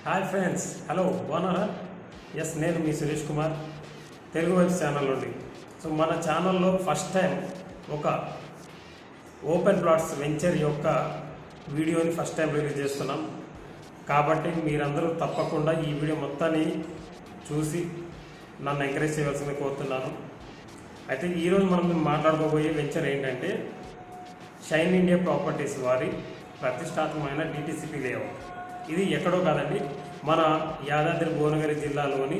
Hi friends, hello బాగున్నారా? Yes, నేను మీ Suresh Kumar, Telugu web channel నుండి. సో మన ఛానల్లో ఫస్ట్ టైం ఒక ఓపెన్ ప్లాట్స్ వెంచర్ యొక్క వీడియోని ఫస్ట్ టైం రిలీజ్ చేస్తున్నాం. కాబట్టి మీరందరూ తప్పకుండా ఈ వీడియో మొత్తాన్ని చూసి నన్ను ఎంకరేజ్ చేయవలసింది కోరుతున్నాను. అయితే ఈరోజు మనం మాట్లాడుకోబోయే వెంచర్ ఏంటంటే షైన్ ఇండియా ప్రాపర్టీస్ వారి ప్రతిష్టాత్మకమైన డిటిసిపి లేఅవుట్. ఇది ఎక్కడో కాదండి, మన యాదాద్రి భువనగిరి జిల్లాలోని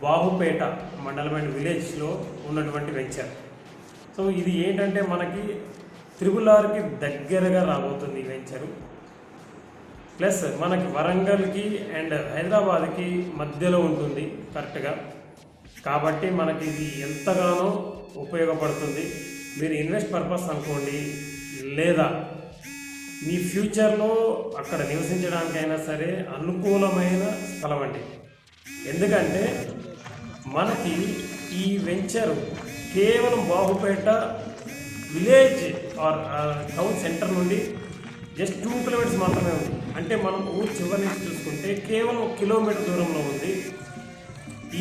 బాహుపేట మండలం అండ్ విలేజ్లో ఉన్నటువంటి వెంచర్. సో ఇది ఏంటంటే మనకి త్రిబుల్-ఆర్కి దగ్గరగా రాబోతుంది ఈ వెంచరు. ప్లస్ మనకి వరంగల్కి అండ్ హైదరాబాద్కి మధ్యలో ఉంటుంది కరెక్ట్గా. కాబట్టి మనకి ఇది ఎంతగానో ఉపయోగపడుతుంది. మీరు ఇన్వెస్ట్ పర్పస్ అనుకోండి, లేదా మీ ఫ్యూచర్లో అక్కడ నివసించడానికైనా సరే అనుకూలమైన స్థలం అండి. ఎందుకంటే మనకి ఈ వెంచరు కేవలం Bahupet village or town centre నుండి జస్ట్ 2 కిలోమీటర్స్ మాత్రమే ఉంది. అంటే మనం ఊరు చివరి నుంచి చూసుకుంటే కేవలం 1 కిలోమీటర్ దూరంలో ఉంది.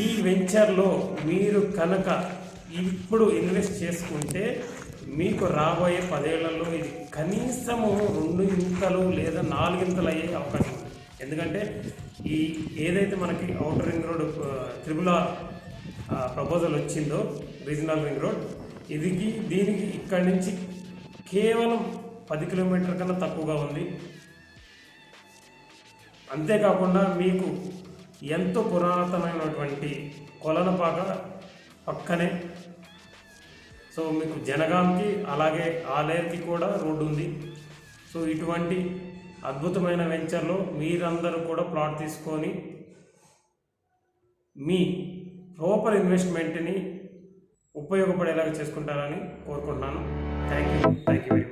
ఈ వెంచర్లో మీరు కనుక ఇప్పుడు ఇన్వెస్ట్ చేసుకుంటే మీకు రాబోయే 10 ఏళ్లలో ఇది కనీసము 2 ఇంతలు లేదా 4 ఇంతలు అయ్యే అవకాశం ఉంది. ఎందుకంటే ఈ ఏదైతే మనకి outer ring road triple-are proposal వచ్చిందో, రీజనల్ రింగ్ రోడ్, దీనికి ఇక్కడి నుంచి కేవలం 10 కిలోమీటర్ కన్నా తక్కువగా ఉంది. అంతేకాకుండా మీకు ఎంతో పురాతనమైనటువంటి కొలనపాక పక్కనే. సో మీకు జనగాంకి అలాగే ఆలేరుకి కూడా రోడ్డు ఉంది. సో ఇటువంటి అద్భుతమైన వెంచర్లో మీరందరూ కూడా ప్లాట్ తీసుకొని మీ ప్రాపర్ ఇన్వెస్ట్మెంట్ని ఉపయోగపడేలాగా చేసుకుంటారని కోరుకుంటున్నాను. Thank you very much.